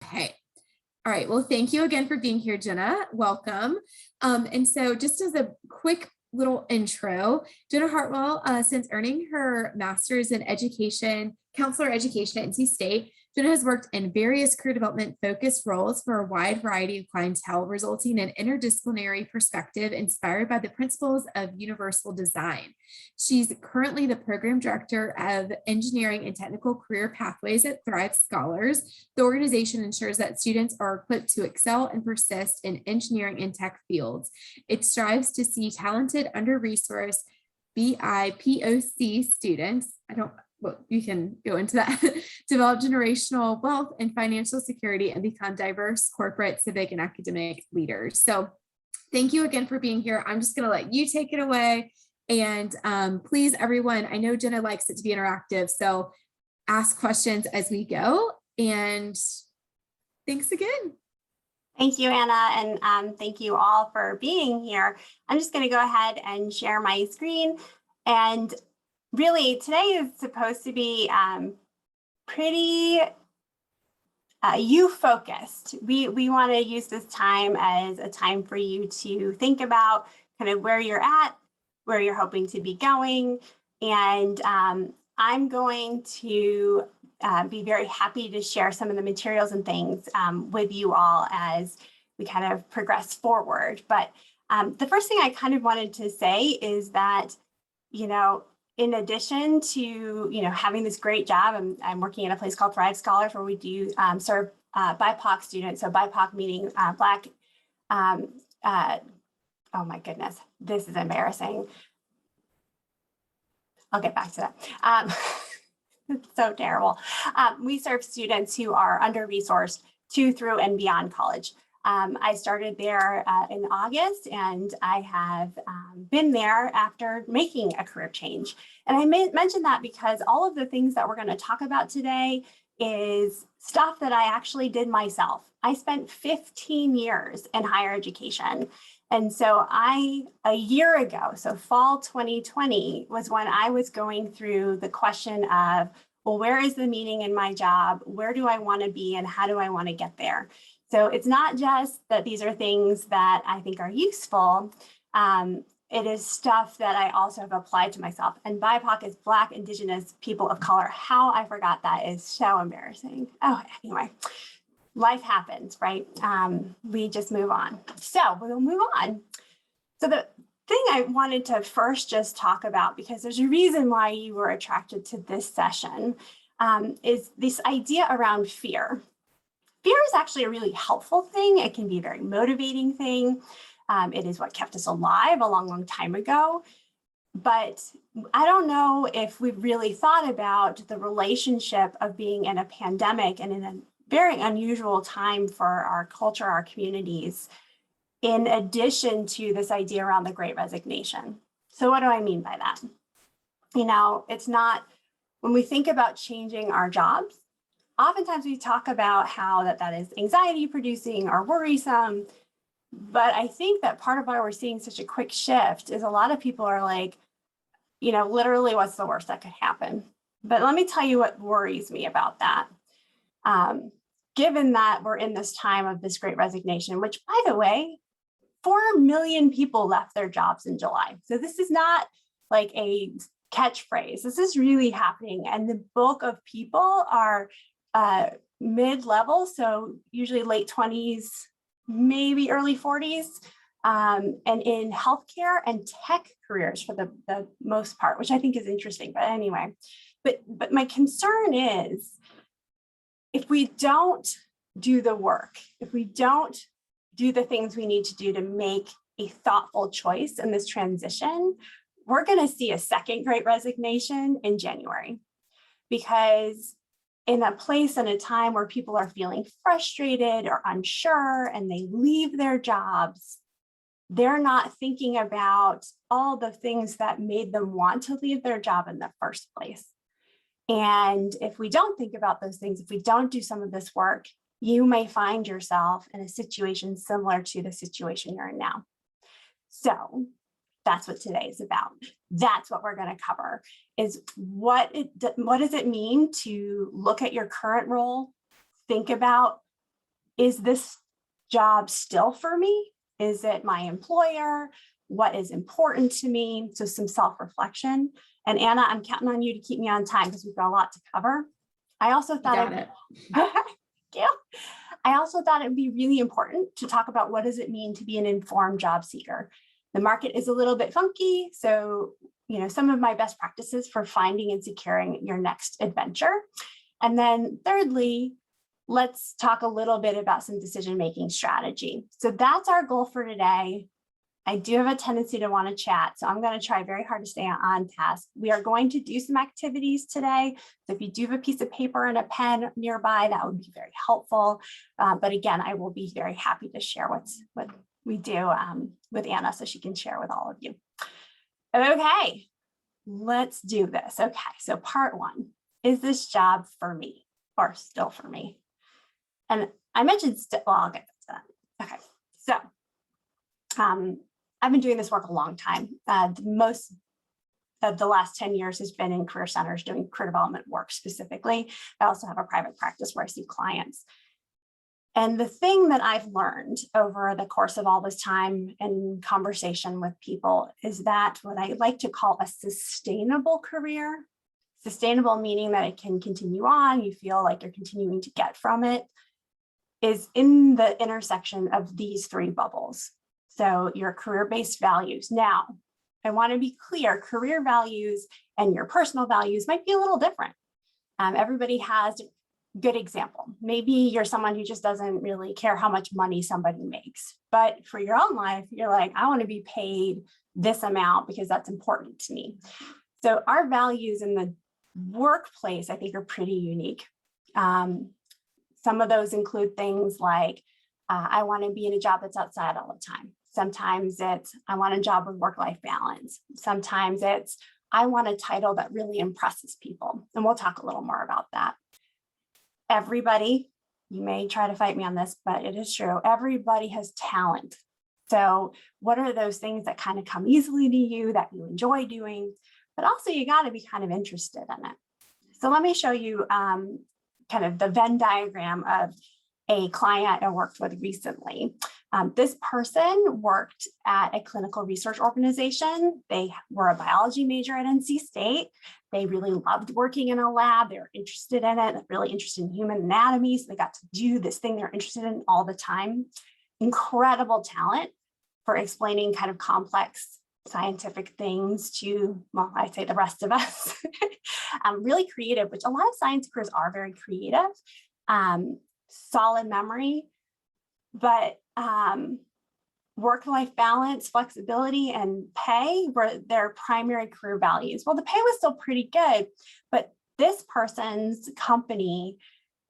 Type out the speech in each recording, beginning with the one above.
Okay. All right. Well, thank you again for being here, Jenna. Welcome. And so just as a quick little intro, Jenna Hartwell, since earning her master's in education, counselor education at NC State, Jenna has worked in various career development focused roles for a wide variety of clientele, resulting in interdisciplinary perspective inspired by the principles of universal design. She's currently the program director of engineering and technical career pathways at Thrive Scholars. The organization ensures that students are equipped to excel and persist in engineering and tech fields. It strives to see talented, under-resourced BIPOC students, well, you can go into that, develop generational wealth and financial security and become diverse corporate, civic, and academic leaders. So thank you again for being here. I'm just going to let you take it away. And please, everyone, I know Jenna likes it to be interactive, so ask questions as we go. And thanks again. Thank you, Anna, and thank you all for being here. I'm just going to go ahead and share my screen. And really, today is supposed to be pretty you-focused. We want to use this time as a time for you to think about kind of where you're at, where you're hoping to be going. And I'm going to be very happy to share some of the materials and things with you all as we kind of progress forward. But the first thing I kind of wanted to say is that, in addition to, having this great job, I'm working at a place called Thrive Scholars where we do serve BIPOC students. So BIPOC meaning Black, oh my goodness, this is embarrassing. I'll get back to that. It's so terrible. We serve students who are under-resourced to, through, and beyond college. I started there in August, and I have been there after making a career change. And I mentioned that because all of the things that we're going to talk about today is stuff that I actually did myself. I spent 15 years in higher education. And so a year ago, so fall 2020 was when I was going through the question of, well, where is the meaning in my job? Where do I want to be and how do I want to get there? So it's not just that these are things that I think are useful. It is stuff that I also have applied to myself. And BIPOC is Black, Indigenous, people of color. How I forgot that is so embarrassing. Oh, anyway, life happens, right? We just move on. So we'll move on. So the thing I wanted to first just talk about, because there's a reason why you were attracted to this session, is this idea around fear. Fear is actually a really helpful thing. It can be a very motivating thing. It is what kept us alive a long, long time ago. But I don't know if we've really thought about the relationship of being in a pandemic and in a very unusual time for our culture, our communities, in addition to this idea around the Great Resignation. So what do I mean by that? It's not, when we think about changing our jobs, oftentimes we talk about how that is anxiety producing or worrisome. But I think that part of why we're seeing such a quick shift is a lot of people are like, literally what's the worst that could happen? But let me tell you what worries me about that. Given that we're in this time of this Great Resignation, which, by the way, 4 million people left their jobs in July. So this is not like a catchphrase. This is really happening. And the bulk of people are mid-level, so usually late 20s, maybe early 40s, and in healthcare and tech careers for the most part, which I think is interesting. But anyway, but my concern is, if we don't do the work, if we don't do the things we need to do to make a thoughtful choice in this transition, we're going to see a second Great Resignation in January. Because in a place and a time where people are feeling frustrated or unsure and they leave their jobs, they're not thinking about all the things that made them want to leave their job in the first place. And if we don't think about those things, if we don't do some of this work, you may find yourself in a situation similar to the situation you're in now. So that's what today is about. That's what we're going to cover, is what does it mean to look at your current role, think about is this job still for me? Is it my employer? What is important to me? So some self-reflection. And Anna, I'm counting on you to keep me on time because we've got a lot to cover. I also thought I also thought it would be really important to talk about what does it mean to be an informed job seeker. The market is a little bit funky. So, some of my best practices for finding and securing your next adventure. And then thirdly, let's talk a little bit about some decision-making strategy. So that's our goal for today. I do have a tendency to want to chat, so I'm going to try very hard to stay on task. We are going to do some activities today. So if you do have a piece of paper and a pen nearby, that would be very helpful. But again, I will be very happy to share what we do with Anna so she can share with all of you. Okay, let's do this. Okay, so part one, is this job for me or still for me? And I mentioned, well, I'll get to that. Okay, so I've been doing this work a long time. Most of the last 10 years has been in career centers doing career development work specifically. I also have a private practice where I see clients. And the thing that I've learned over the course of all this time and conversation with people is that what I like to call a sustainable career, sustainable meaning that it can continue on, you feel like you're continuing to get from it, is in the intersection of these three bubbles. So your career-based values. Now, I want to be clear, career values and your personal values might be a little different. Everybody has a good example. Maybe you're someone who just doesn't really care how much money somebody makes. But for your own life, you're like, I want to be paid this amount because that's important to me. So our values in the workplace, I think, are pretty unique. Some of those include things like, I want to be in a job that's outside all the time. Sometimes it's, I want a job with work-life balance. Sometimes it's, I want a title that really impresses people. And we'll talk a little more about that. Everybody, you may try to fight me on this, but it is true. Everybody has talent. So what are those things that kind of come easily to you that you enjoy doing, but also you got to be kind of interested in it. So let me show you kind of the Venn diagram of a client I worked with recently. This person worked at a clinical research organization. They were a biology major at NC State. They really loved working in a lab. They were interested in it, really interested in human anatomy. So they got to do this thing they're interested in all the time. Incredible talent for explaining kind of complex scientific things to, well, I'd say the rest of us. Really creative, which a lot of science careers are very creative. Solid memory, but work-life balance, flexibility, and pay were their primary career values. Well, the pay was still pretty good, but this person's company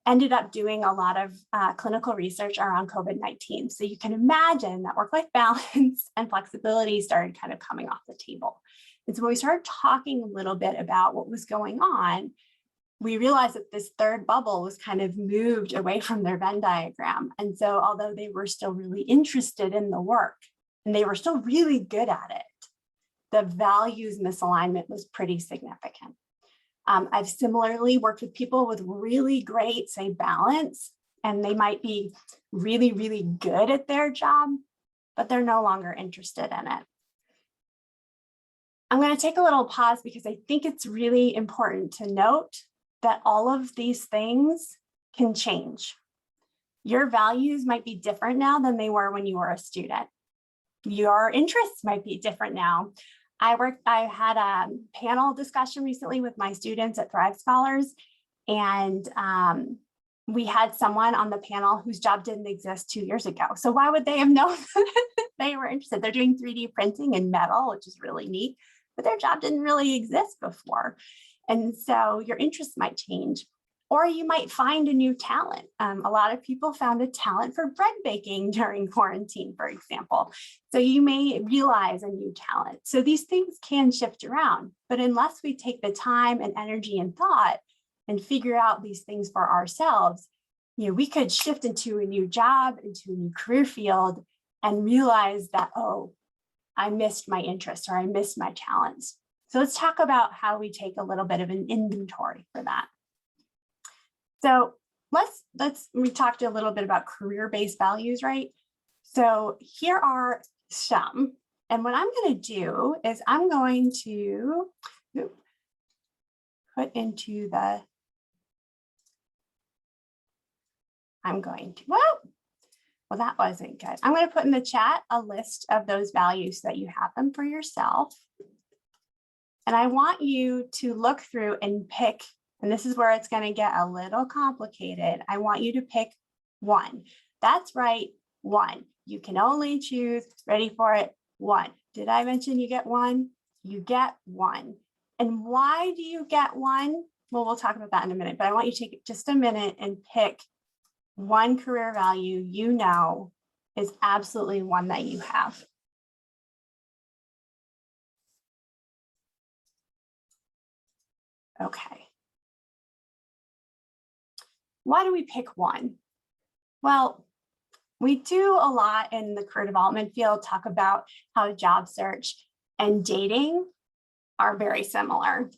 ended up doing a lot of clinical research around COVID-19. So you can imagine that work-life balance and flexibility started kind of coming off the table. And so when we started talking a little bit about what was going on, we realized that this third bubble was kind of moved away from their Venn diagram. And so although they were still really interested in the work and they were still really good at it, the values misalignment was pretty significant. I've similarly worked with people with really great, say, balance, and they might be really, really good at their job, but they're no longer interested in it. I'm going to take a little pause because I think it's really important to note that all of these things can change. Your values might be different now than they were when you were a student. Your interests might be different now. I had a panel discussion recently with my students at Thrive Scholars, and we had someone on the panel whose job didn't exist 2 years ago. So why would they have known they were interested? They're doing 3D printing and metal, which is really neat, but their job didn't really exist before. And so your interests might change, or you might find a new talent. A lot of people found a talent for bread baking during quarantine, for example. So you may realize a new talent. So these things can shift around, but unless we take the time and energy and thought and figure out these things for ourselves, we could shift into a new job, into a new career field, and realize that, oh, I missed my interest or I missed my talents. So let's talk about how we take a little bit of an inventory for that. So we talked a little bit about career-based values, right? So here are some, and what I'm going to do is I'm going to put into the, well, that wasn't good. I'm going to put in the chat a list of those values so that you have them for yourself. And I want you to look through and pick, and this is where it's going to get a little complicated. I want you to pick one. That's right, one. You can only choose, ready for it, one. Did I mention you get one? You get one. And why do you get one? Well, we'll talk about that in a minute, but I want you to take just a minute and pick one career value you know is absolutely one that you have. Okay. Why do we pick one? Well, we do a lot in the career development field, talk about how job search and dating are very similar.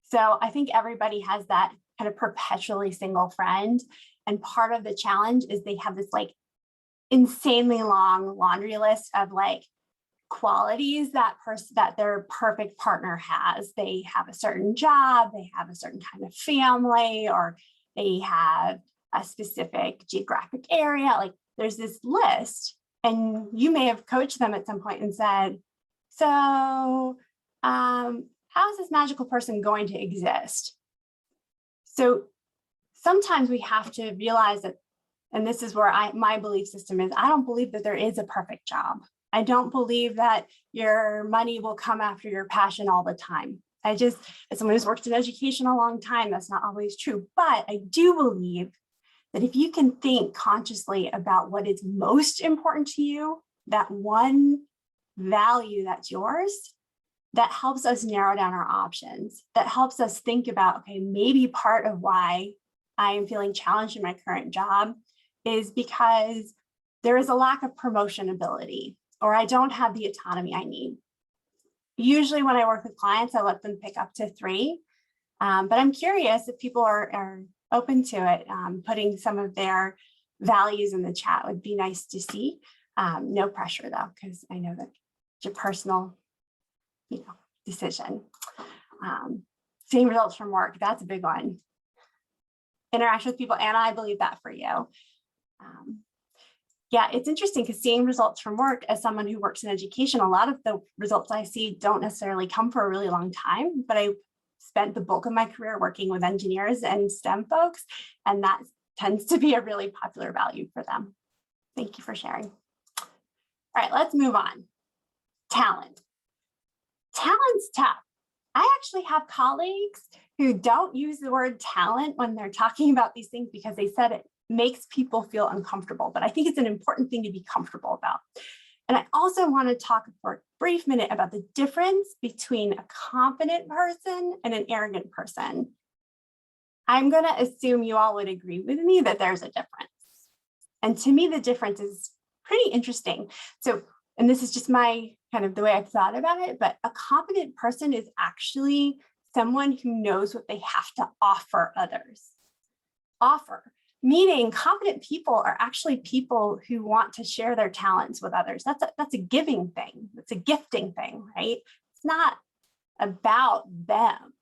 So I think everybody has that kind of perpetually single friend. And part of the challenge is they have this like insanely long laundry list of like qualities that their perfect partner has. They have a certain job, they have a certain kind of family, or they have a specific geographic area. Like there's this list, and you may have coached them at some point and said, so how is this magical person going to exist? So sometimes we have to realize that, and this is where my belief system is, I don't believe that there is a perfect job. I don't believe that your money will come after your passion all the time. As someone who's worked in education a long time, that's not always true. But I do believe that if you can think consciously about what is most important to you, that one value that's yours, that helps us narrow down our options, that helps us think about, okay, maybe part of why I am feeling challenged in my current job is because there is a lack of promotion ability, or I don't have the autonomy I need. Usually when I work with clients, I let them pick up to 3, but I'm curious if people are open to it. Putting some of their values in the chat would be nice to see. No pressure though, because I know that it's your personal, decision. Seeing results from work, that's a big one. Interaction with people, and I believe that for you. Yeah, it's interesting because seeing results from work, as someone who works in education, a lot of the results I see don't necessarily come for a really long time, but I spent the bulk of my career working with engineers and STEM folks, and that tends to be a really popular value for them. Thank you for sharing. All right, let's move on. Talent. Talent's tough. I actually have colleagues who don't use the word talent when they're talking about these things because they said it makes people feel uncomfortable, but I think it's an important thing to be comfortable about. And I also want to talk for a brief minute about the difference between a confident person and an arrogant person. I'm going to assume you all would agree with me that there's a difference. And to me, the difference is pretty interesting. So, and this is just my kind of the way I've thought about it, but a confident person is actually someone who knows what they have to offer others. Offer. Meaning confident people are actually people who want to share their talents with others. That's a giving thing. It's a gifting thing, right? It's not about them.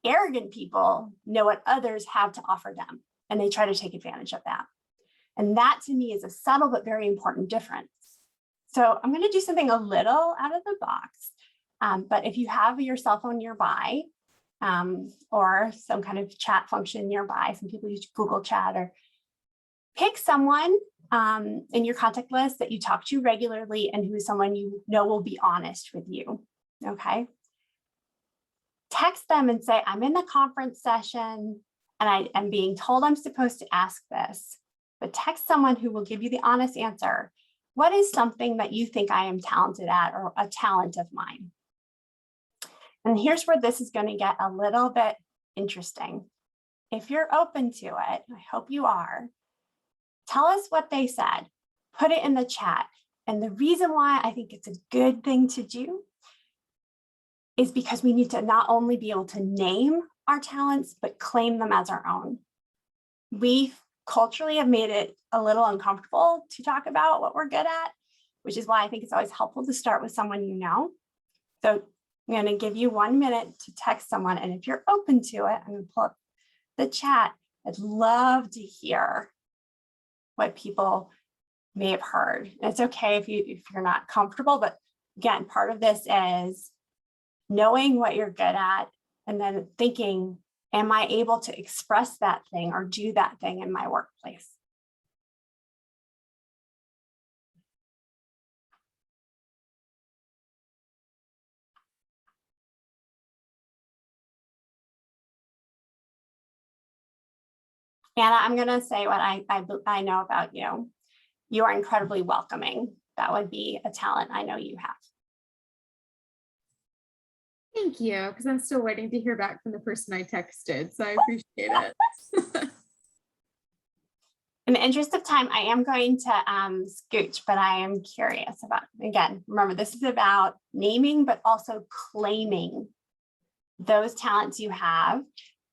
Arrogant people know what others have to offer them, and they try to take advantage of that. And that to me is a subtle but very important difference. So I'm going to do something a little out of the box, but if you have your cell phone nearby, or some kind of chat function nearby, some people use Google Chat, or pick someone in your contact list that you talk to regularly and who is someone you know will be honest with you, okay? Text them and say, I'm in the conference session and I am being told I'm supposed to ask this, but text someone who will give you the honest answer. What is something that you think I am talented at, or a talent of mine? And here's where this is going to get a little bit interesting. If you're open to it, I hope you are, tell us what they said, put it in the chat. And the reason why I think it's a good thing to do is because we need to not only be able to name our talents, but claim them as our own. we culturally have made it a little uncomfortable to talk about what we're good at, which is why I think it's always helpful to start with someone you know. So I'm going to give you 1 minute to text someone. And if you're open to it, I'm going to pull up the chat. I'd love to hear what people may have heard. And it's okay if you're not comfortable, but again, part of this is knowing what you're good at and then thinking, am I able to express that thing or do that thing in my workplace? Anna, I'm going to say what I know about you. You are incredibly welcoming. That would be a talent I know you have. Thank you, because I'm still waiting to hear back from the person I texted, so I appreciate it. In the interest of time, I am going to scooch, but I am curious about, again, remember, this is about naming, but also claiming those talents you have.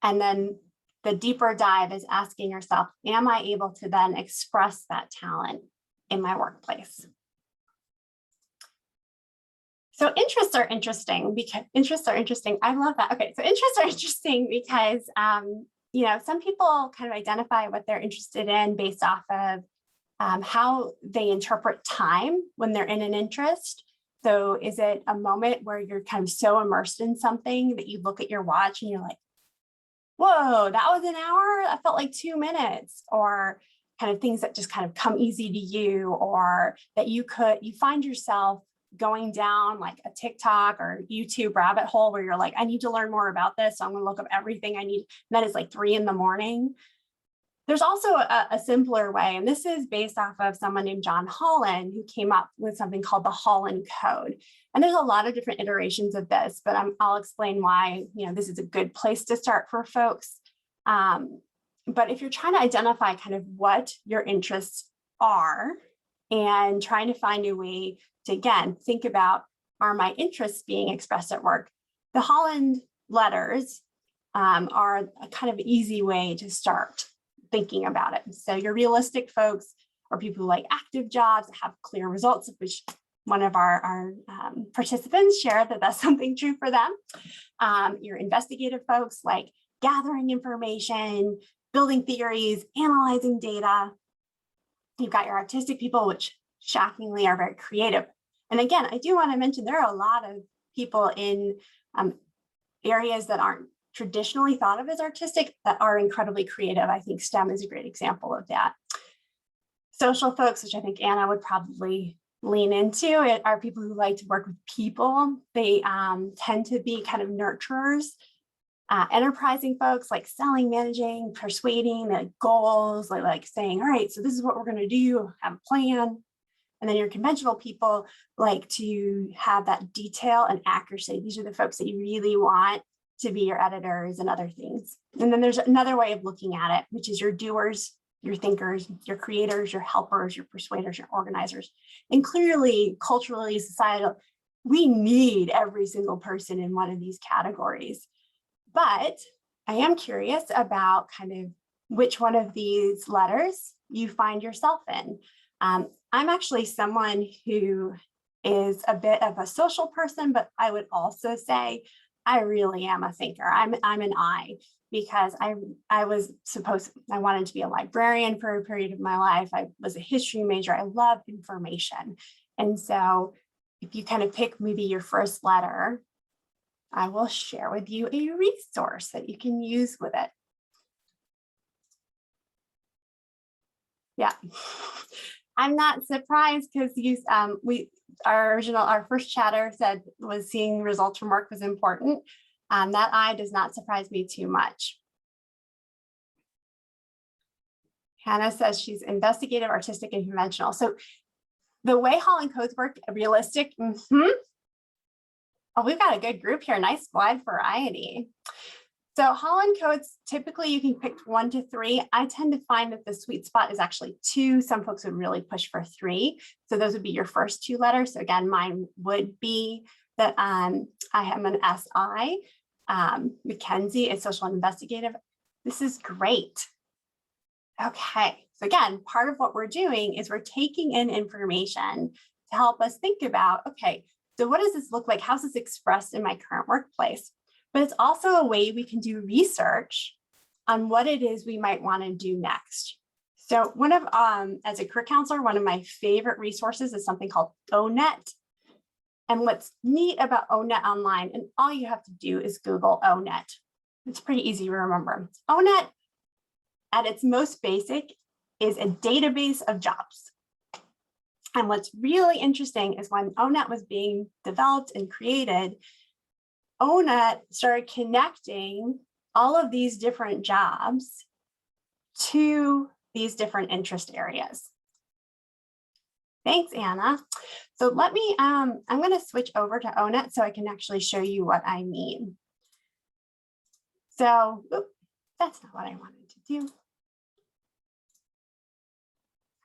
And then the deeper dive is asking yourself, am I able to then express that talent in my workplace? So interests are interesting because I love that. Okay, so interests are interesting because some people kind of identify what they're interested in based off of how they interpret time when they're in an interest. So is it a moment where you're kind of so immersed in something that you look at your watch and you're like, whoa, that was an hour? That felt like 2 minutes. Or kind of things that just kind of come easy to you, or that you find yourself going down like a TikTok or YouTube rabbit hole where you're like, I need to learn more about this. So I'm going to look up everything I need. And then it's like 3 a.m. There's also a simpler way, and this is based off of someone named John Holland, who came up with something called the Holland Code. And there's a lot of different iterations of this, but I'll explain why this is a good place to start for folks. But if you're trying to identify kind of what your interests are and trying to find a way to, again, think about, are my interests being expressed at work? The Holland letters are a kind of easy way to start thinking about it. So your realistic folks are people who like active jobs, have clear results, which one of our participants shared that's something true for them. Your investigative folks like gathering information, building theories, analyzing data. You've got your artistic people, which shockingly are very creative. And again, I do want to mention there are a lot of people in areas that aren't traditionally thought of as artistic that are incredibly creative. I think STEM is a great example of that. Social folks, which I think Anna would probably lean into, are people who like to work with people. They tend to be kind of nurturers. Enterprising folks like selling, managing, persuading, like goals, like saying, all right, so this is what we're going to do, have a plan. And then your conventional people like to have that detail and accuracy. These are the folks that you really want to be your editors and other things. And then there's another way of looking at it, which is your doers, your thinkers, your creators, your helpers, your persuaders, your organizers. And clearly, culturally, societal, we need every single person in one of these categories. But I am curious about kind of which one of these letters you find yourself in. I'm actually someone who is a bit of a social person, but I would also say I really am a thinker. I'm an I, because I wanted to be a librarian for a period of my life. I was a history major. I love information. And so if you kind of pick maybe your first letter, I will share with you a resource that you can use with it. Yeah, I'm not surprised because our first chatter was seeing results from work was important. That I does not surprise me too much. Hannah says she's investigative, artistic, and conventional. So the way Holland codes work, realistic. Oh, we've got a good group here. Nice wide variety. So Holland codes, typically you can pick 1 to 3. I tend to find that the sweet spot is actually 2. Some folks would really push for 3. So those would be your first 2 letters. So again, mine would be that I am an SI. Mackenzie is social and investigative. This is great. Okay, so again, part of what we're doing is we're taking in information to help us think about, okay, so what does this look like? How's this expressed in my current workplace? But it's also a way we can do research on what it is we might want to do next. So as a career counselor, one of my favorite resources is something called Onnet. And what's neat about Onnet online, and all you have to do is Google Onnet. It's pretty easy to remember. Onnet, at its most basic, is a database of jobs. And what's really interesting is when Onnet was being developed and created, Onnet started connecting all of these different jobs to these different interest areas. Thanks, Anna. So let me, I'm going to switch over to Onnet so I can actually show you what I mean. So, that's not what I wanted to do.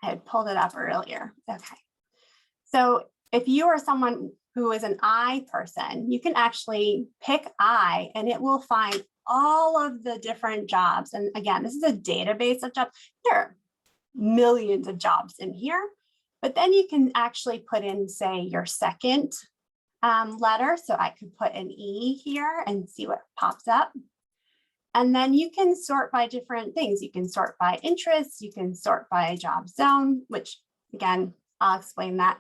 I had pulled it up earlier. Okay. So if you are someone who is an I person, you can actually pick I and it will find all of the different jobs. And again, this is a database of jobs. There are millions of jobs in here, but then you can actually put in, say, your second letter. So I could put an E here and see what pops up. And then you can sort by different things. You can sort by interests, you can sort by job zone, which again, I'll explain that.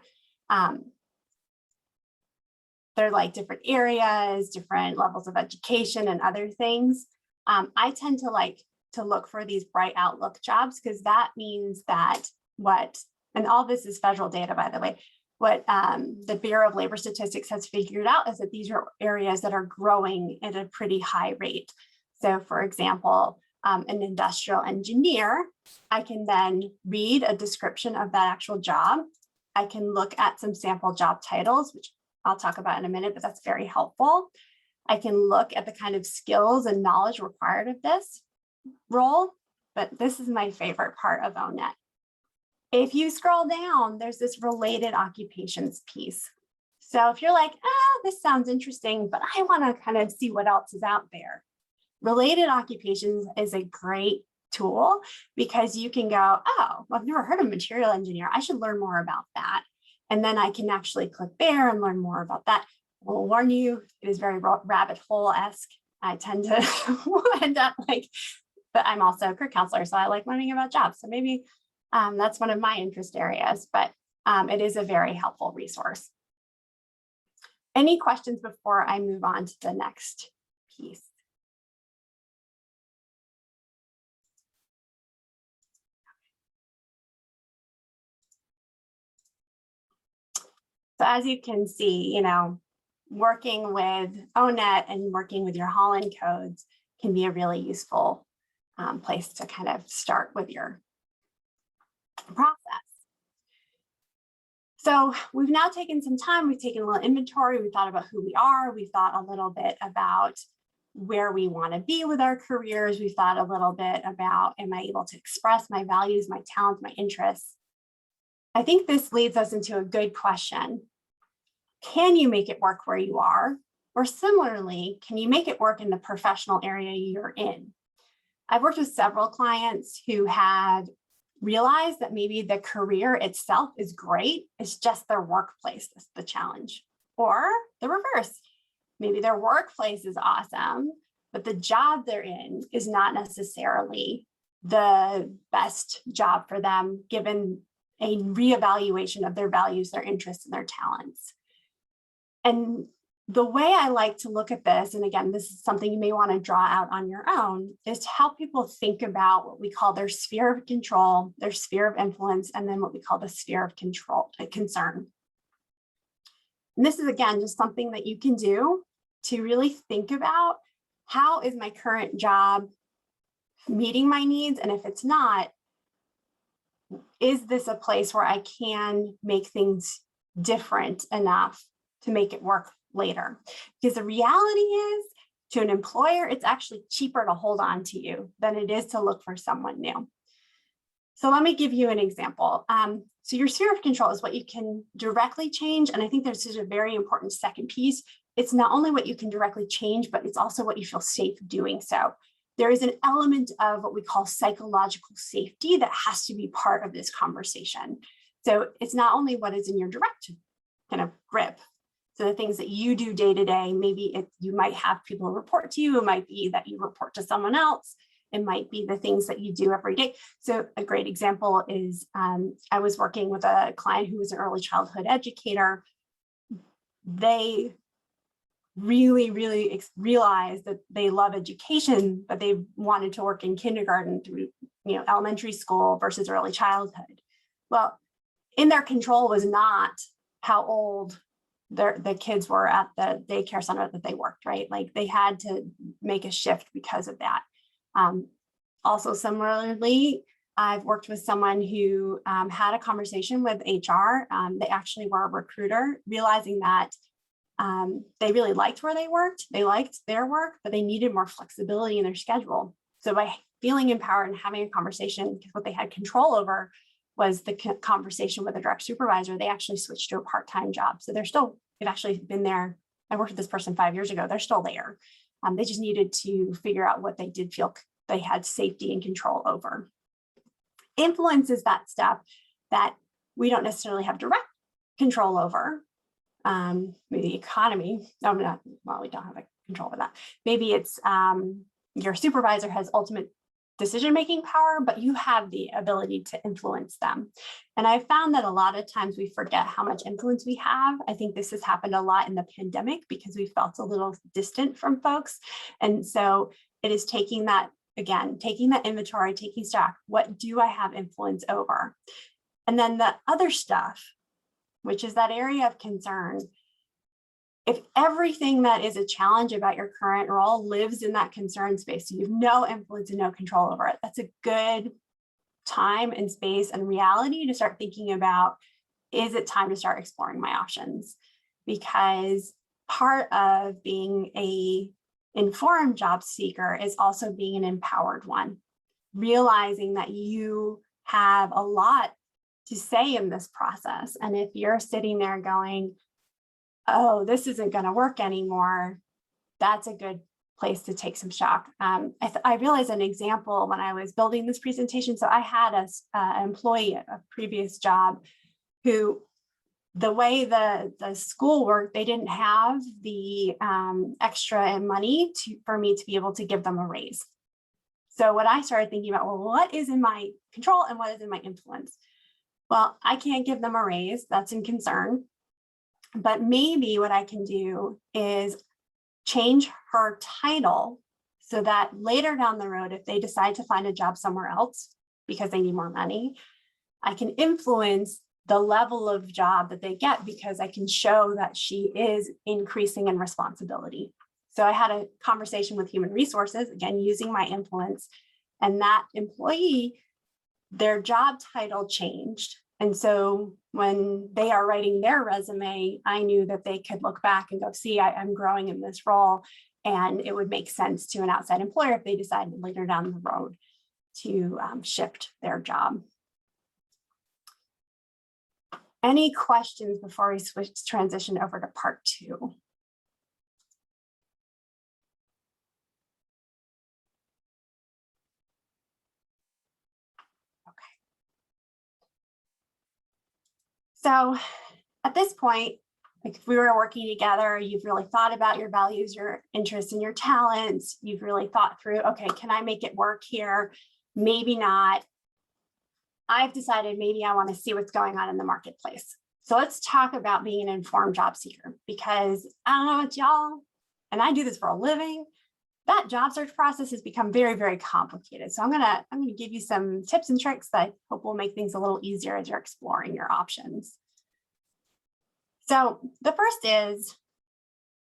They're like different areas, different levels of education and other things. I tend to like to look for these bright outlook jobs because that means that and all this is federal data, by the way, what the Bureau of Labor Statistics has figured out is that these are areas that are growing at a pretty high rate. So for example, an industrial engineer, I can then read a description of that actual job. I can look at some sample job titles, which I'll talk about in a minute, but that's very helpful. I can look at the kind of skills and knowledge required of this role, but this is my favorite part of Onnet. If you scroll down, there's this related occupations piece. So if you're like, this sounds interesting, but I want to kind of see what else is out there. Related occupations is a great tool because you can go, oh, well, I've never heard of material engineer. I should learn more about that. And then I can actually click there and learn more about that. I will warn you, it is very rabbit hole-esque. I tend to end up like, but I'm also a career counselor, so I like learning about jobs. So maybe that's one of my interest areas, but it is a very helpful resource. Any questions before I move on to the next piece? So as you can see, working with Onnet and working with your Holland codes can be a really useful place to kind of start with your process. So we've now taken some time, we've taken a little inventory, we thought about who we are, we thought a little bit about where we want to be with our careers, we thought a little bit about, am I able to express my values, my talents, my interests? I think this leads us into a good question. Can you make it work where you are? Or similarly, can you make it work in the professional area you're in? I've worked with several clients who have realized that maybe the career itself is great, it's just their workplace that's the challenge. Or the reverse, maybe their workplace is awesome, but the job they're in is not necessarily the best job for them, given a reevaluation of their values, their interests, and their talents. And the way I like to look at this, and again, this is something you may want to draw out on your own, is to help people think about what we call their sphere of control, their sphere of influence, and then what we call the sphere of control, concern. And this is, again, just something that you can do to really think about, how is my current job meeting my needs? And if it's not, is this a place where I can make things different enough to make it work later? Because the reality is, to an employer, it's actually cheaper to hold on to you than it is to look for someone new. So let me give you an example. So your sphere of control is what you can directly change. And I think there's a very important second piece. It's not only what you can directly change, but it's also what you feel safe doing so. there is an element of what we call psychological safety that has to be part of this conversation. So it's not only what is in your direct kind of grip. So the things that you do day to day, maybe you might have people report to you. It might be that you report to someone else. It might be the things that you do every day. So a great example is I was working with a client who was an early childhood educator. They really realized that they love education, but they wanted to work in kindergarten through, elementary school versus early childhood. Well, in their control was not how old the kids were at the daycare center that they worked, right? Like they had to make a shift because of that. Also, similarly, I've worked with someone who had a conversation with HR. They actually were a recruiter, realizing that they really liked where they worked. They liked their work, but they needed more flexibility in their schedule. So by feeling empowered and having a conversation, what they had control over was the conversation with a direct supervisor. They actually switched to a part-time job. So they've actually been there. I worked with this person 5 years ago. They're still there. They just needed to figure out what they did feel they had safety and control over. Influence is that step that we don't necessarily have direct control over. Maybe the economy. No, we don't have a control over that. Maybe it's your supervisor has ultimate decision-making power, but you have the ability to influence them. And I've found that a lot of times we forget how much influence we have. I think this has happened a lot in the pandemic because we felt a little distant from folks. And so it is taking that inventory, taking stock. What do I have influence over? And then the other stuff, which is that area of concern. If everything that is a challenge about your current role lives in that concern space, so you have no influence and no control over it, that's a good time and space and reality to start thinking about, is it time to start exploring my options? Because part of being an informed job seeker is also being an empowered one, realizing that you have a lot to say in this process. And if you're sitting there going, oh, this isn't going to work anymore, that's a good place to take some shock. I realized an example when I was building this presentation. So I had an employee at a previous job who, the way the school worked, they didn't have the extra money for me to be able to give them a raise. So what I started thinking about, well, what is in my control and what is in my influence? Well, I can't give them a raise. That's in concern. But maybe what I can do is change her title so that later down the road, if they decide to find a job somewhere else because they need more money, I can influence the level of job that they get because I can show that she is increasing in responsibility. So I had a conversation with human resources, again, using my influence, and that employee, their job title changed. And so when they are writing their resume, I knew that they could look back and go, see, I'm growing in this role. And it would make sense to an outside employer if they decided later down the road to shift their job. Any questions before we transition over to part 2? Okay. So at this point, like if we were working together, you've really thought about your values, your interests, and your talents. You've really thought through, okay, can I make it work here? Maybe not. I've decided maybe I want to see what's going on in the marketplace. So let's talk about being an informed job seeker, because I don't know about y'all, and I do this for a living, that job search process has become very, very complicated. So I'm gonna give you some tips and tricks that I hope will make things a little easier as you're exploring your options. So the first is,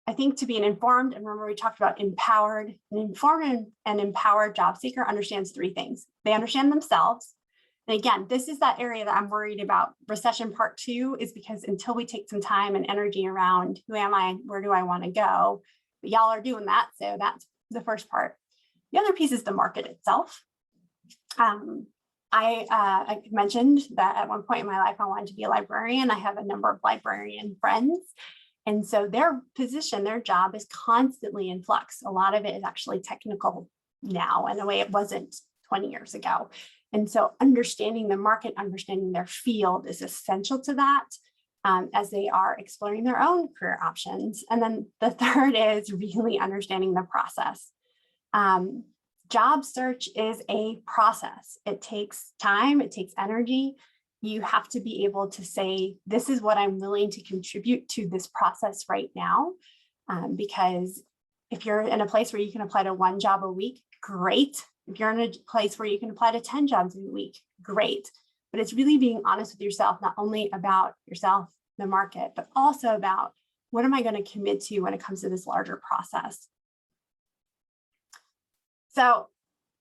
I think, to be an informed, and remember we talked about empowered, an informed and empowered job seeker understands 3 things. They understand themselves. And again, this is that area that I'm worried about. Recession part 2 is because until we take some time and energy around who am I, where do I want to go, but y'all are doing that. So that's the first part. The other piece is the market itself. I mentioned that at one point in my life, I wanted to be a librarian. I have a number of librarian friends. And so their position, their job is constantly in flux. A lot of it is actually technical now in a way it wasn't 20 years ago. And so understanding the market, understanding their field is essential to that as they are exploring their own career options. And then the third is really understanding the process. Job search is a process. It takes time, it takes energy. You have to be able to say, this is what I'm willing to contribute to this process right now. Because if you're in a place where you can apply to 1 job a week, great. If you're in a place where you can apply to 10 jobs a week, great. But it's really being honest with yourself, not only about yourself, the market, but also about what am I going to commit to when it comes to this larger process. So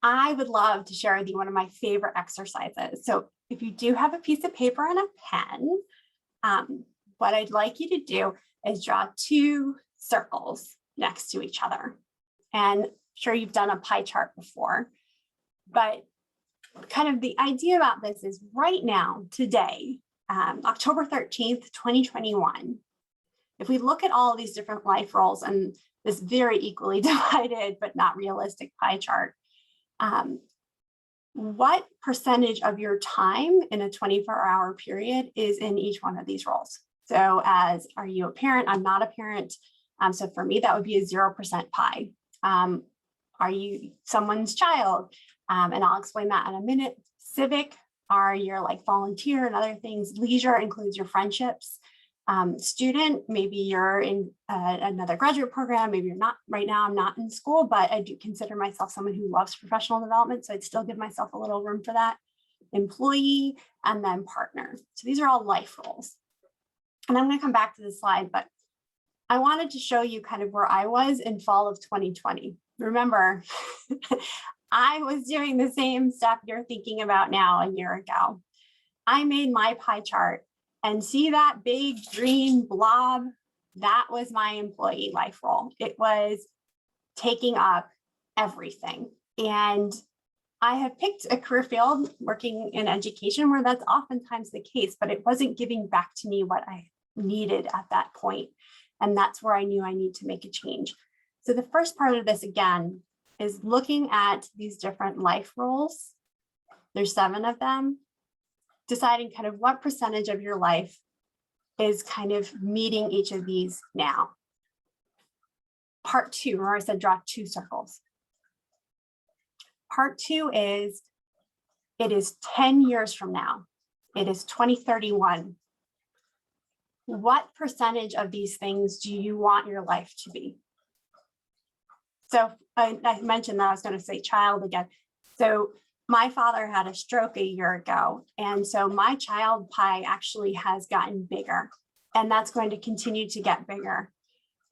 I would love to share with you one of my favorite exercises. So if you do have a piece of paper and a pen, what I'd like you to do is draw 2 circles next to each other. And I'm sure you've done a pie chart before, but kind of the idea about this is right now, today, October 13th, 2021, if we look at all these different life roles and this very equally divided but not realistic pie chart, what percentage of your time in a 24-hour period is in each one of these roles? So are you a parent? I'm not a parent. So for me, that would be a 0% pie. Are you someone's child? And I'll explain that in a minute. Civic, are your like volunteer and other things. Leisure includes your friendships. Student, maybe you're in another graduate program, maybe you're not. Right now, I'm not in school, but I do consider myself someone who loves professional development, so I'd still give myself a little room for that. Employee, and then partner. So these are all life roles. And I'm going to come back to this slide, but I wanted to show you kind of where I was in fall of 2020. Remember, I was doing the same stuff you're thinking about now a year ago. I made my pie chart. And see that big green blob? That was my employee life role. It was taking up everything. And I have picked a career field working in education where that's oftentimes the case, but it wasn't giving back to me what I needed at that point. And that's where I knew I need to make a change. So the first part of this, again, is looking at these different life roles. There's 7 of them. Deciding kind of what percentage of your life is kind of meeting each of these now. Part 2, remember I said draw 2 circles. Part 2 is, it is 10 years from now. It is 2031. What percentage of these things do you want your life to be? So I mentioned that I was going to say child again. So my father had a stroke a year ago, and so my child pie actually has gotten bigger, and that's going to continue to get bigger.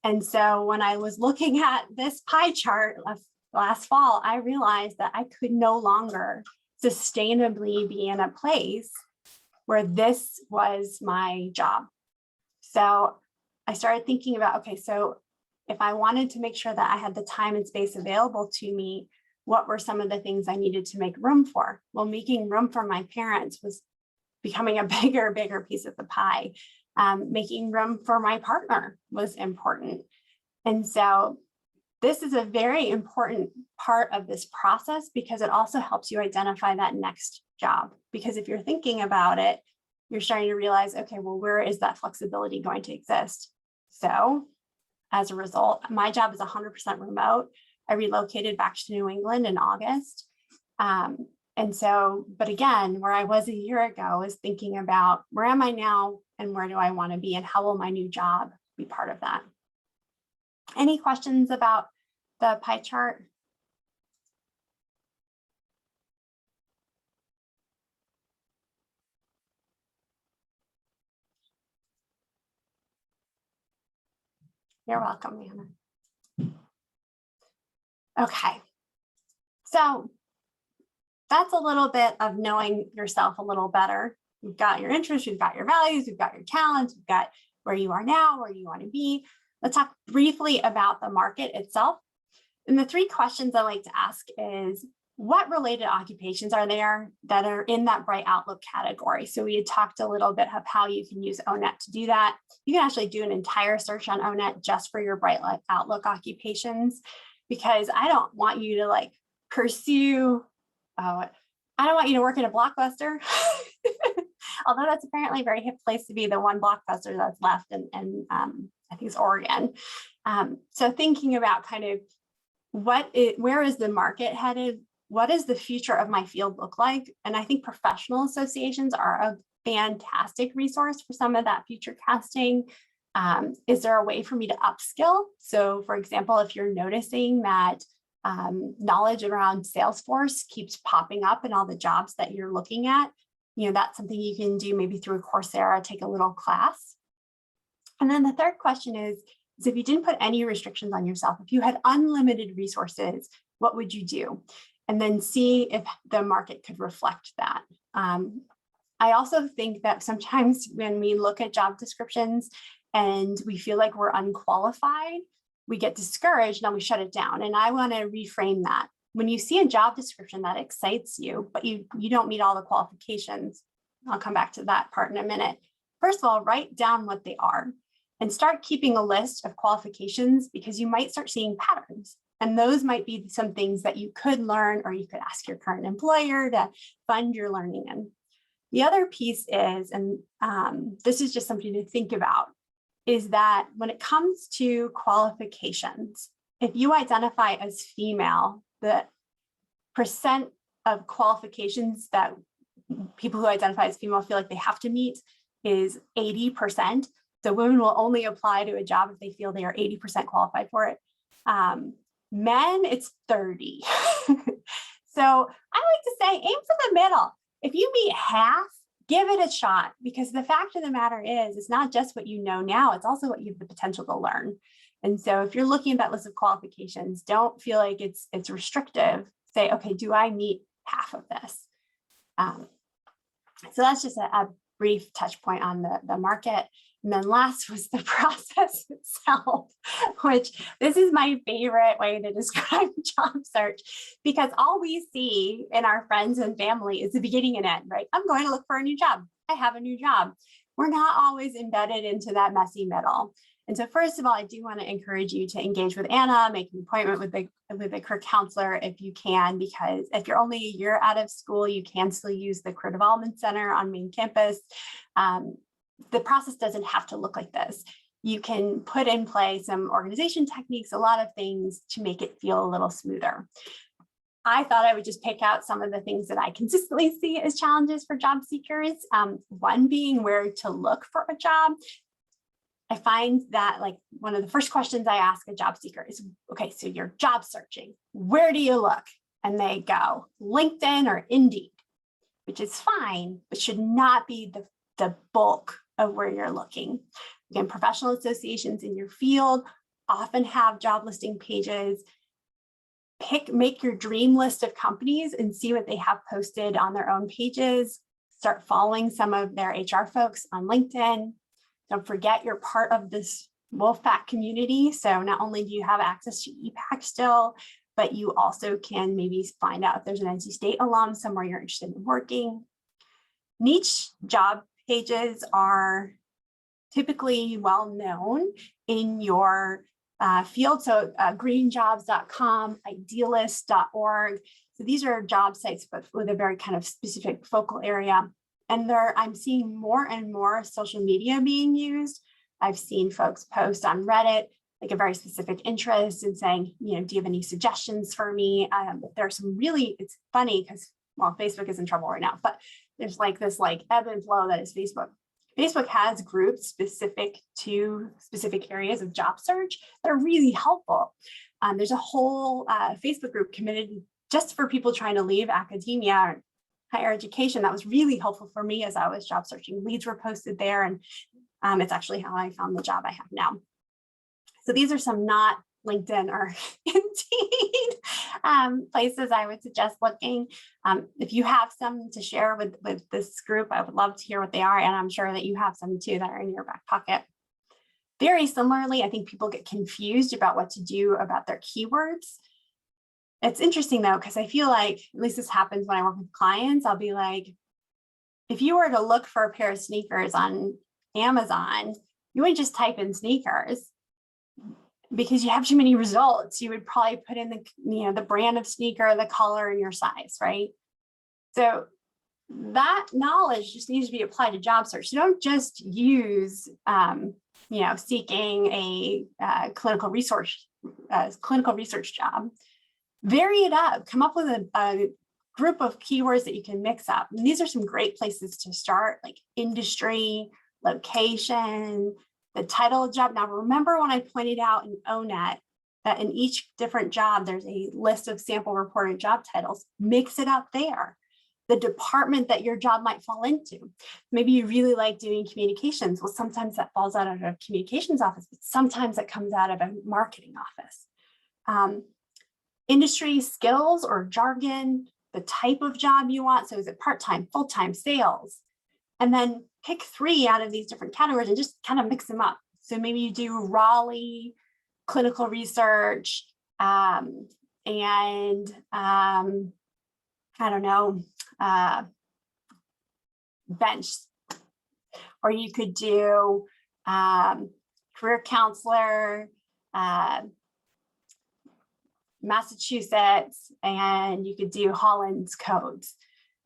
And so when I was looking at this pie chart last fall, I realized that I could no longer sustainably be in a place where this was my job. So I started thinking about, okay, so if I wanted to make sure that I had the time and space available to me, what were some of the things I needed to make room for? Well, making room for my parents was becoming a bigger piece of the pie. Making room for my partner was important. And so this is a very important part of this process because it also helps you identify that next job. Because if you're thinking about it, you're starting to realize, okay, well, where is that flexibility going to exist? So as a result, my job is 100% remote. I relocated back to New England in August. And so, but again, where I was a year ago is thinking about where am I now and where do I want to be and how will my new job be part of that? Any questions about the pie chart? You're welcome, Anna. Okay, so that's a little bit of knowing yourself a little better. You've got your interests, you've got your values, you've got your talents, you've got where you are now, where you want to be. Let's talk briefly about the market itself. And the 3 questions I like to ask is, what related occupations are there that are in that bright outlook category? So we had talked a little bit of how you can use Onnet to do that. You can actually do an entire search on Onnet just for your bright outlook occupations, because I don't want you to like pursue, I don't want you to work at a Blockbuster, although that's apparently a very hip place to be, the one Blockbuster that's left in I think it's Oregon. So thinking about kind of where is the market headed? What does the future of my field look like? And I think professional associations are a fantastic resource for some of that future casting. Is there a way for me to upskill? So for example, if you're noticing that knowledge around Salesforce keeps popping up in all the jobs that you're looking at, that's something you can do maybe through Coursera, take a little class. And then the third question is if you didn't put any restrictions on yourself, if you had unlimited resources, what would you do? And then see if the market could reflect that. I also think that sometimes when we look at job descriptions and we feel like we're unqualified, we get discouraged and we shut it down. And I want to reframe that. When you see a job description that excites you, but you don't meet all the qualifications, I'll come back to that part in a minute. First of all, write down what they are and start keeping a list of qualifications, because you might start seeing patterns. And those might be some things that you could learn, or you could ask your current employer to fund your learning in. The other piece is, and this is just something to think about, is that when it comes to qualifications, if you identify as female, the percent of qualifications that people who identify as female feel like they have to meet is 80%. So women will only apply to a job if they feel they are 80% qualified for it. Men, it's 30. So I like to say, aim for the middle. If you meet half, give it a shot, because the fact of the matter is, it's not just what you know now, it's also what you have the potential to learn. And so if you're looking at that list of qualifications, don't feel like it's restrictive. Say, okay, do I meet half of this? So that's just a brief touch point on the market. And then last was the process itself, which this is my favorite way to describe job search, because all we see in our friends and family is the beginning and end, right? I'm going to look for a new job. I have a new job. We're not always embedded into that messy middle. And so first of all, I do want to encourage you to engage with Anna, make an appointment with a career counselor if you can, because if you're only a year out of school, you can still use the Career Development Center on main campus. The process doesn't have to look like this. You can put in place some organization techniques, a lot of things to make it feel a little smoother. I thought I would just pick out some of the things that I consistently see as challenges for job seekers. One being where to look for a job. I find that like one of the first questions I ask a job seeker is, okay, so you're job searching, where do you look? And they go, LinkedIn or Indeed, which is fine, but should not be the bulk of where you're looking. Again, professional associations in your field often have job listing pages. Make your dream list of companies and see what they have posted on their own pages. Start following some of their HR folks on LinkedIn. Don't forget you're part of this Wolfpack community. So not only do you have access to EPAC still, but you also can maybe find out if there's an NC State alum somewhere you're interested in working. Niche job pages are typically well known in your field. So greenjobs.com, idealist.org. So these are job sites, but with a very kind of specific focal area. And I'm seeing more and more social media being used. I've seen folks post on Reddit, like a very specific interest and saying, do you have any suggestions for me? There's some really, it's funny because, well, Facebook is in trouble right now, but there's like this ebb and flow that is Facebook. Facebook has groups specific to specific areas of job search that are really helpful. There's a whole Facebook group committed just for people trying to leave academia or higher education. That was really helpful for me as I was job searching. Leads were posted there, and it's actually how I found the job I have now. So these are some not LinkedIn or Indeed places I would suggest looking. If you have some to share with this group, I would love to hear what they are. And I'm sure that you have some too that are in your back pocket. Very similarly, I think people get confused about what to do about their keywords. It's interesting though, because I feel like, at least this happens when I work with clients, I'll be like, if you were to look for a pair of sneakers on Amazon, you wouldn't just type in sneakers. because you have too many results. You would probably put in the brand of sneaker, the color, and your size, right? So that knowledge just needs to be applied to job search. So don't just use, seeking a clinical research job. Vary it up. Come up with a group of keywords that you can mix up. And these are some great places to start, like industry, location, the title of job. Now, remember when I pointed out in Onnet that in each different job, there's a list of sample reported job titles. Mix it up there. The department that your job might fall into. Maybe you really like doing communications. Well, sometimes that falls out of a communications office, but sometimes it comes out of a marketing office. Industry skills or jargon, the type of job you want. So is it part-time, full-time, sales? And then pick 3 out of these different categories and just kind of mix them up. So maybe you do Raleigh, clinical research, bench, or you could do career counselor, Massachusetts, and you could do Holland's codes.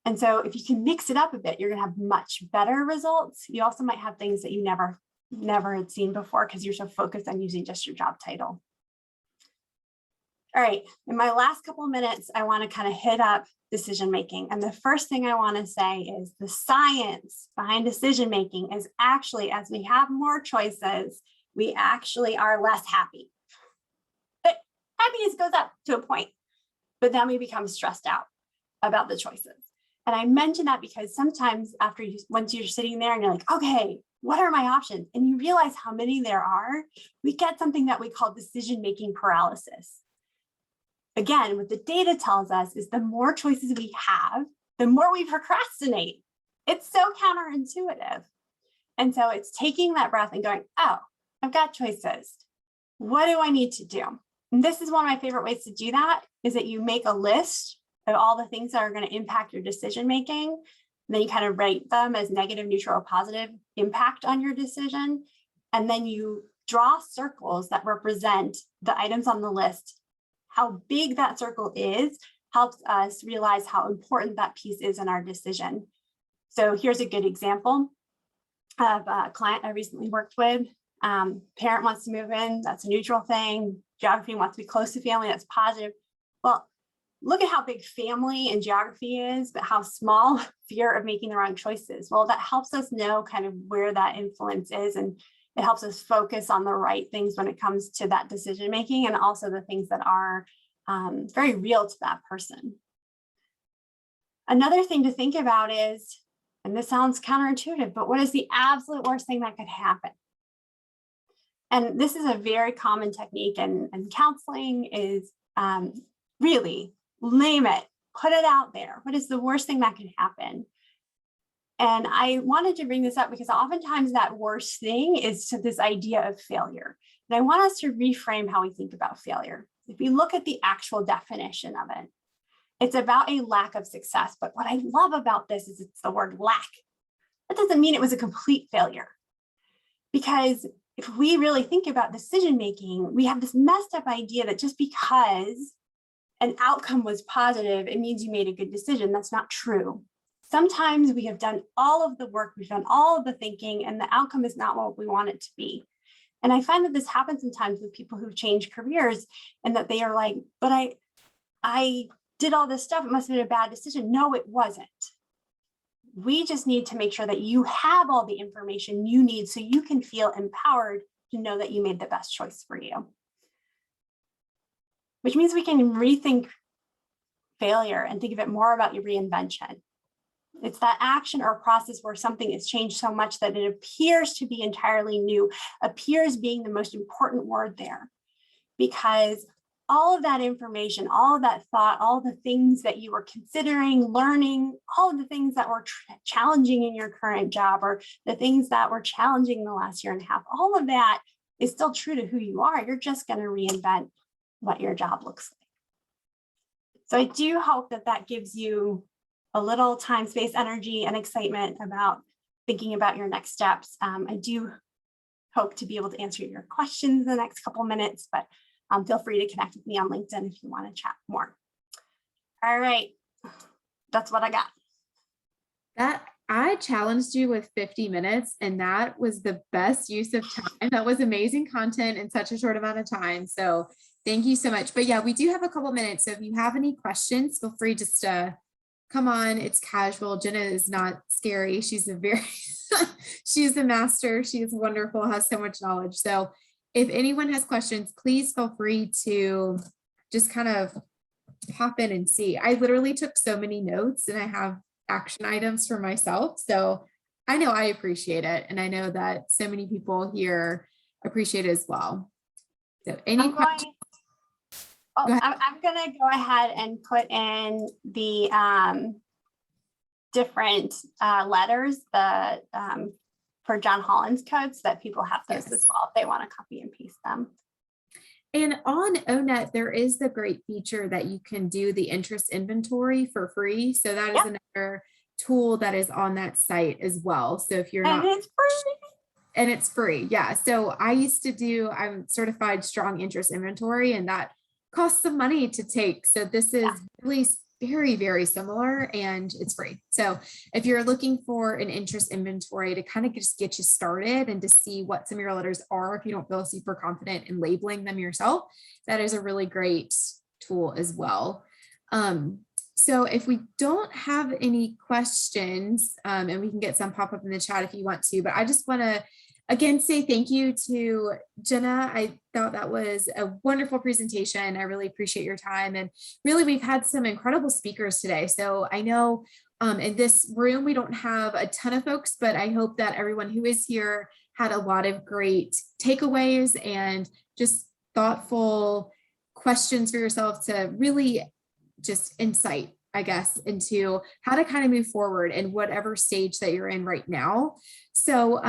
And so if you can mix it up a bit, you're going to have much better results. You also might have things that you never had seen before because you're so focused on using just your job title. All right, in my last couple of minutes, I want to kind of hit up decision making. And the first thing I want to say is the science behind decision making is actually, as we have more choices, we actually are less happy. But happiness goes up to a point, but then we become stressed out about the choices. And I mention that because sometimes once you're sitting there and you're like, okay, what are my options? And you realize how many there are, we get something that we call decision-making paralysis. Again, what the data tells us is the more choices we have, the more we procrastinate. It's so counterintuitive. And so it's taking that breath and going, oh, I've got choices. What do I need to do? And this is one of my favorite ways to do that, is that you make a list of all the things that are going to impact your decision-making. Then you kind of rate them as negative, neutral, or positive impact on your decision. And then you draw circles that represent the items on the list. How big that circle is helps us realize how important that piece is in our decision. So here's a good example of a client I recently worked with. Parent wants to move in, that's a neutral thing. Geography wants to be close to family, that's positive. Well, look at how big family and geography is, but how small fear of making the wrong choices. Well, that helps us know kind of where that influence is, and it helps us focus on the right things when it comes to that decision making, and also the things that are very real to that person. Another thing to think about is, and this sounds counterintuitive, but what is the absolute worst thing that could happen? And this is a very common technique in counseling, is really name it, put it out there. What is the worst thing that could happen? And I wanted to bring this up because oftentimes that worst thing is to this idea of failure. And I want us to reframe how we think about failure. If we look at the actual definition of it, it's about a lack of success. But what I love about this is it's the word lack. That doesn't mean it was a complete failure. Because if we really think about decision-making, we have this messed up idea that just because an outcome was positive, it means you made a good decision. That's not true. Sometimes we have done all of the work, we've done all of the thinking, and the outcome is not what we want it to be. And I find that this happens sometimes with people who change careers, and that they are like, but I did all this stuff, it must have been a bad decision. No, it wasn't. We just need to make sure that you have all the information you need so you can feel empowered to know that you made the best choice for you. Which means we can rethink failure and think of it more about your reinvention. It's that action or process where something has changed so much that it appears to be entirely new, appears being the most important word there. Because all of that information, all of that thought, all the things that you were considering, learning, all of the things that were challenging in your current job, or the things that were challenging in the last year and a half, all of that is still true to who you are. You're just going to reinvent what your job looks like. So I do hope that that gives you a little time, space, energy, and excitement about thinking about your next steps. I do hope to be able to answer your questions in the next couple minutes, but feel free to connect with me on LinkedIn if you want to chat more. All right, that's what I got. That I challenged you with 50 minutes, and that was the best use of time. That was amazing content in such a short amount of time. So thank you so much. But yeah, we do have a couple minutes. So if you have any questions, feel free just to come on. It's casual. Jenna is not scary. She's she's a master. She is wonderful, has so much knowledge. So if anyone has questions, please feel free to just kind of pop in and see. I literally took so many notes, and I have action items for myself. So I know I appreciate it. And I know that so many people here appreciate it as well. So any questions? I'm going to go ahead and put in the different letters for John Holland's code so that people have those as well if they want to copy and paste them. And on Onnet, there is the great feature that you can do the interest inventory for free. So that is another tool that is on that site as well. So if you're not, it's free. Yeah. So I'm certified strong interest inventory, and that costs some money to take. So this is really very, very similar, and it's free. So if you're looking for an interest inventory to kind of just get you started and to see what some of your letters are, if you don't feel super confident in labeling them yourself, that is a really great tool as well. So if we don't have any questions, and we can get some pop up in the chat if you want to, but I just want to again say thank you to Jenna. I thought that was a wonderful presentation. I really appreciate your time. And really, we've had some incredible speakers today. So I know in this room, we don't have a ton of folks, but I hope that everyone who is here had a lot of great takeaways and just thoughtful questions for yourself to really just insight, I guess, into how to kind of move forward in whatever stage that you're in right now. So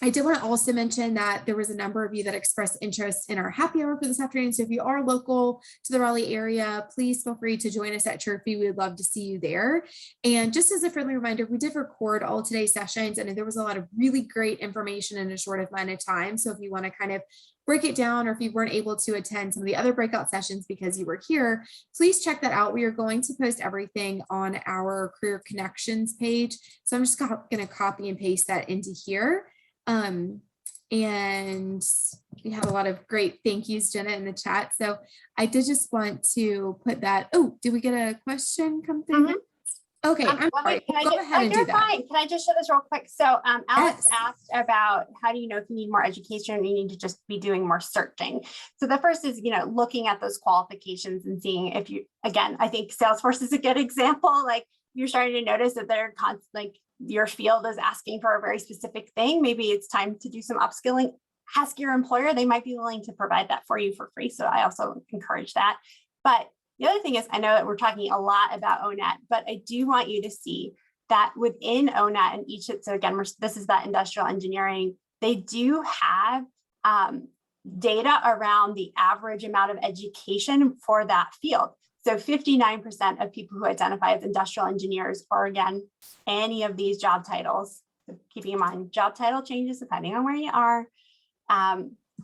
I did want to also mention that there was a number of you that expressed interest in our happy hour for this afternoon. So if you are local to the Raleigh area, please feel free to join us at Chirpy. We would love to see you there. And just as a friendly reminder, we did record all today's sessions, and there was a lot of really great information in a short amount of time. So if you want to kind of break it down, or if you weren't able to attend some of the other breakout sessions because you were here, please check that out. We are going to post everything on our Career Connections page. So I'm just going to copy and paste that into here. And we have a lot of great thank yous, Jenna, in the chat. So I did just want to put that. Oh, did we get a question come through? Okay, I'm sorry. Go ahead and do that. Fine. Can I just show this real quick? So Alex asked about how do you know if you need more education or you need to just be doing more searching. So the first is, looking at those qualifications and seeing if you, again, I think Salesforce is a good example. Like you're starting to notice that they're your field is asking for a very specific thing. Maybe it's time to do some upskilling. Ask your employer. They might be willing to provide that for you for free. So I also encourage that. But the other thing is, I know that we're talking a lot about Onnet, but I do want you to see that within Onnet and so again, this is that industrial engineering, they do have data around the average amount of education for that field. So 59% of people who identify as industrial engineers are, again, any of these job titles. So keeping in mind, job title changes depending on where you are.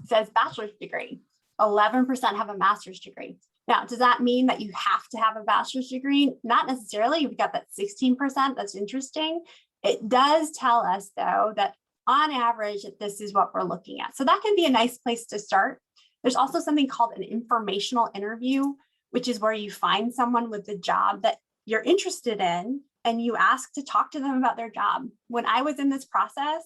Says bachelor's degree. 11% have a master's degree. Now, does that mean that you have to have a bachelor's degree? Not necessarily. You've got that 16%. That's interesting. It does tell us, though, that on average, this is what we're looking at. So that can be a nice place to start. There's also something called an informational interview, which is where you find someone with the job that you're interested in and you ask to talk to them about their job. When I was in this process,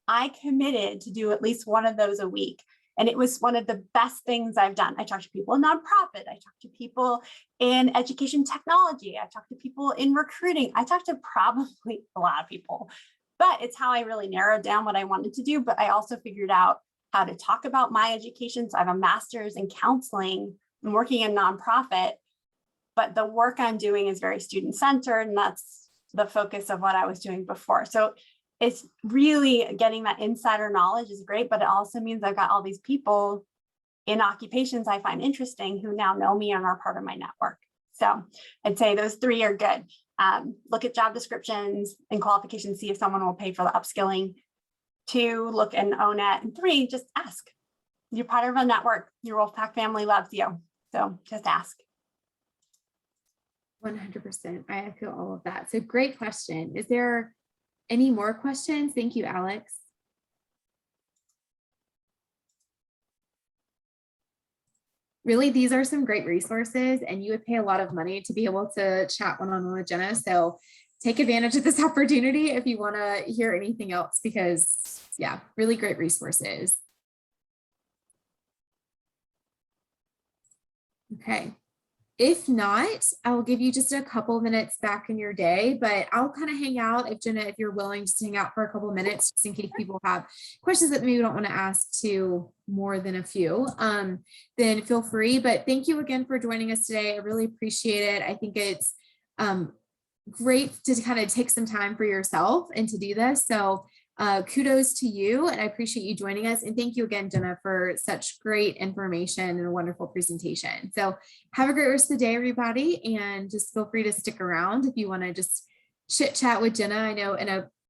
I committed to do at least one of those a week. And it was one of the best things I've done. I talked to people in nonprofit. I talked to people in education technology. I talked to people in recruiting. I talked to probably a lot of people, but it's how I really narrowed down what I wanted to do. But I also figured out how to talk about my education. So I have a master's in counseling. I'm working in nonprofit, but the work I'm doing is very student-centered, and that's the focus of what I was doing before. So it's really getting that insider knowledge is great, but it also means I've got all these people in occupations I find interesting who now know me and are part of my network. So I'd say those three are good. Look at job descriptions and qualifications, see if someone will pay for the upskilling. 2, look in Onnet, and 3, just ask. You're part of a network. Your Wolfpack family loves you. So just ask. 100%. I echo all of that. So great question. Is there any more questions? Thank you, Alex. Really, these are some great resources, and you would pay a lot of money to be able to chat one-on-one with Jenna. So take advantage of this opportunity if you want to hear anything else, because yeah, really great resources. Okay. If not, I'll give you just a couple minutes back in your day, but I'll kind of hang out if Jenna, if you're willing to hang out for a couple minutes, just in case people have questions that maybe we don't want to ask to more than a few, then feel free. But thank you again for joining us today. I really appreciate it. I think it's great to kind of take some time for yourself and to do this. So kudos to you, and I appreciate you joining us. And thank you again, Jenna, for such great information and a wonderful presentation. So have a great rest of the day, everybody. And just feel free to stick around if you want to just chit chat with Jenna. I know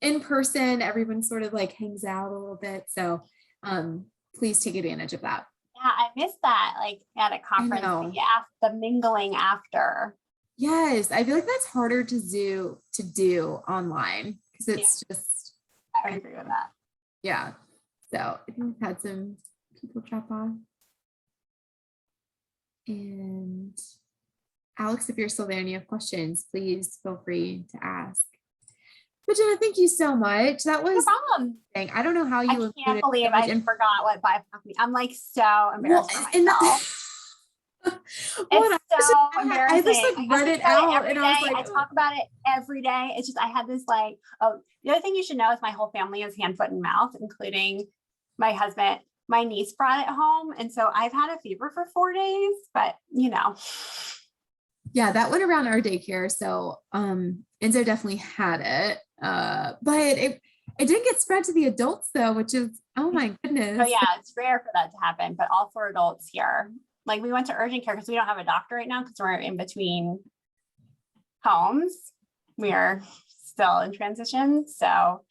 in person, everyone sort of like hangs out a little bit. So please take advantage of that. Yeah, I missed that, like at a conference, the mingling after. Yes, I feel like that's harder to do online, because it's just, I agree with that. Yeah. So I think we've had some people drop off. And Alex, if you're still there and you have questions, please feel free to ask. But Jenna, thank you so much. That was no problem. I don't know how you I can't believe I forgot what BIPOC means. I'm like so embarrassed for myself. It's so embarrassing. I just like read it out and I was like, I talk about it every day. It's just, I had this like, oh, the other thing you should know is my whole family is hand, foot, and mouth, including my husband. My niece brought it home. And so I've had a fever for 4 days, but you know. Yeah, that went around our daycare. So Enzo definitely had it. But it didn't get spread to the adults though, which is, oh my goodness. Oh yeah, it's rare for that to happen, but all 4 adults here. Like we went to urgent care because we don't have a doctor right now because we're in between homes. We are still in transition. So